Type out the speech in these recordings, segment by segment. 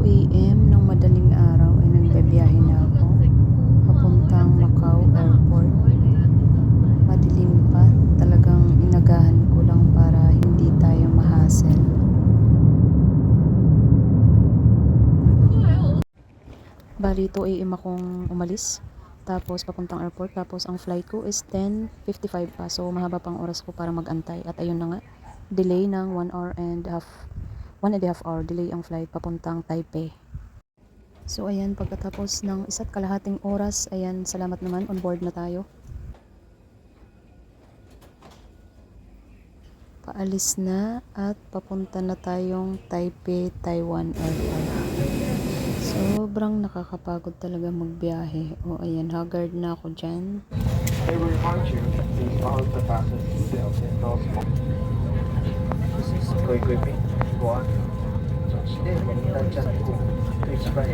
a.m. ng madaling araw ay nagbabiyahe na ako papuntang Macau Airport. Madilim pa, talagang inagahan ko lang para hindi tayo ma-hassle. Bali 2 a.m. akong umalis, tapos papuntang airport, tapos ang flight ko is 10:55 pa, so mahaba pang oras ko para mag-antay. At ayun na nga, delay ng 1.5 hour delay ang flight papuntang Taipei. So ayan, pagkatapos ng 1.5 oras, ayan, salamat naman, on board na tayo. Paalis na at papunta na tayong Taipei, Taiwan Airport. Sobrang nakakapagod talaga magbiyahe. O ayan, haggard na ako dyan. They remind you, please follow the fastest details in those moments. 贵宾ご案内そしてモニターチャットと一番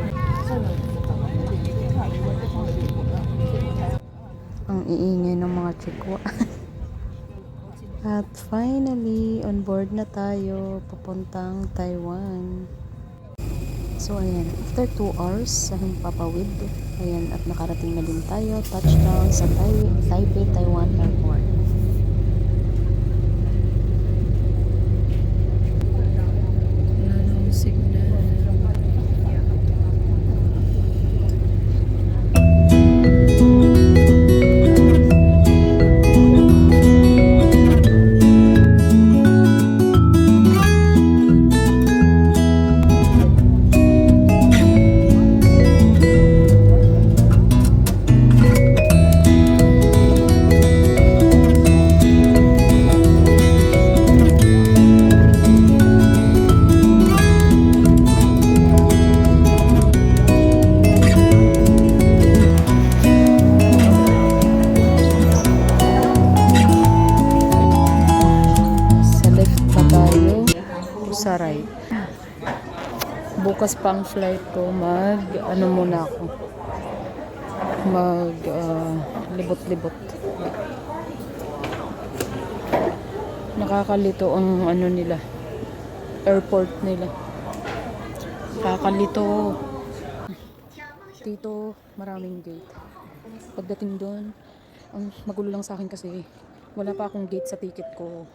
Ang iingay ng mga chikwa. At finally, on board na tayo papuntang Taiwan. So ayan, after 2 hours sa himpapawid, ayan, at nakarating na din tayo, touchdown sa Taipei, Taiwan Airport. Wala nang signal. Sa right. Bukas pa ang flight ko, muna ako, libot-libot. Nakakalito ang nila, airport nila. Nakakalito. Dito maraming gate. Pagdating doon, ang magulo lang sa akin kasi wala pa akong gate sa ticket ko.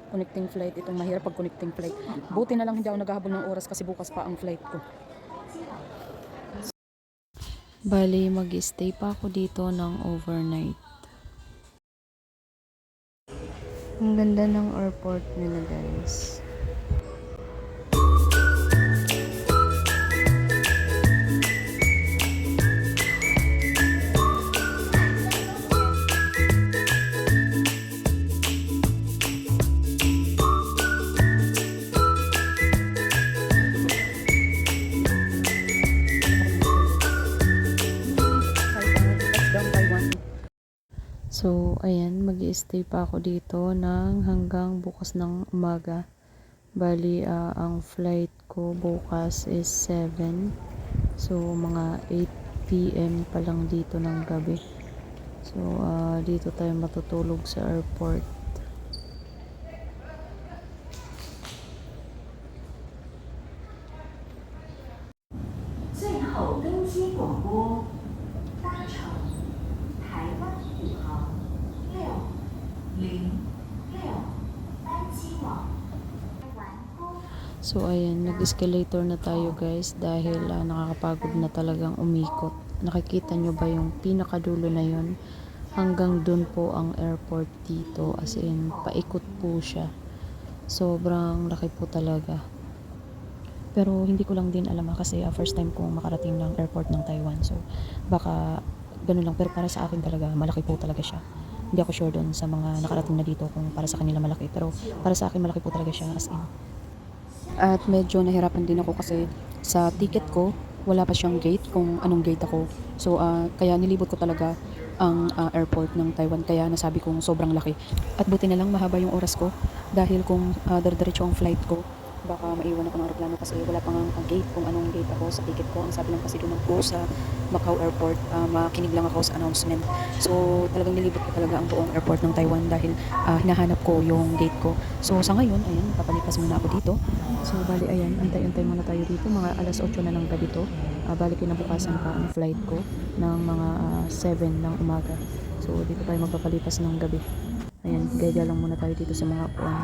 Connecting flight, itong mahirap pag connecting flight. Buti na lang hindi ako naghahabol ng oras kasi bukas pa ang flight ko. Bali, mag-stay pa ako dito ng overnight. Ang ganda ng airport nila, guys. So, ayan, mag-i-stay pa ako dito ng hanggang bukas ng umaga. Bali, ang flight ko bukas is 7. So, mga 8 p.m. pa lang dito ng gabi. So, dito tayo matutulog sa airport. So ayan, nag-escalator na tayo guys dahil nakakapagod na talagang umikot. Nakikita nyo ba yung pinakadulo na yun? Hanggang dun po ang airport dito, as in paikot po siya. Sobrang laki po talaga. Pero hindi ko lang din alam kasi first time kong makarating ng airport ng Taiwan. So baka ganun lang, pero para sa akin talaga malaki po talaga siya. Hindi ako sure doon sa mga nakarating na dito kung para sa kanila malaki, pero para sa akin malaki po talaga siya, as in. At medyo nahirapan din ako kasi sa ticket ko wala pa siyang gate kung anong gate ako. So kaya nilibot ko talaga ang airport ng Taiwan, kaya nasabi kong sobrang laki. At buti na lang mahaba yung oras ko dahil kung diretso ang flight ko baka maiwan ako ng aeroplano kasi wala pang gate kung anong gate ako sa ticket ko. Ang sabi lang kasi doon ako sa Macau Airport, makinig lang ako sa announcement. So talagang nilibot ko talaga ang buong airport ng Taiwan dahil hinahanap ko yung gate ko. So sa ngayon, ayan, papalipas muna ako dito. So bali ayan, antay-antay muna tayo dito. Mga alas 8 na ng gabi to. Bali kinabukasan pa ang flight ko ng mga 7 ng umaga. So dito tayo magpapalipas ng gabi. Ayan, gaya lang muna tayo dito sa mga upuan.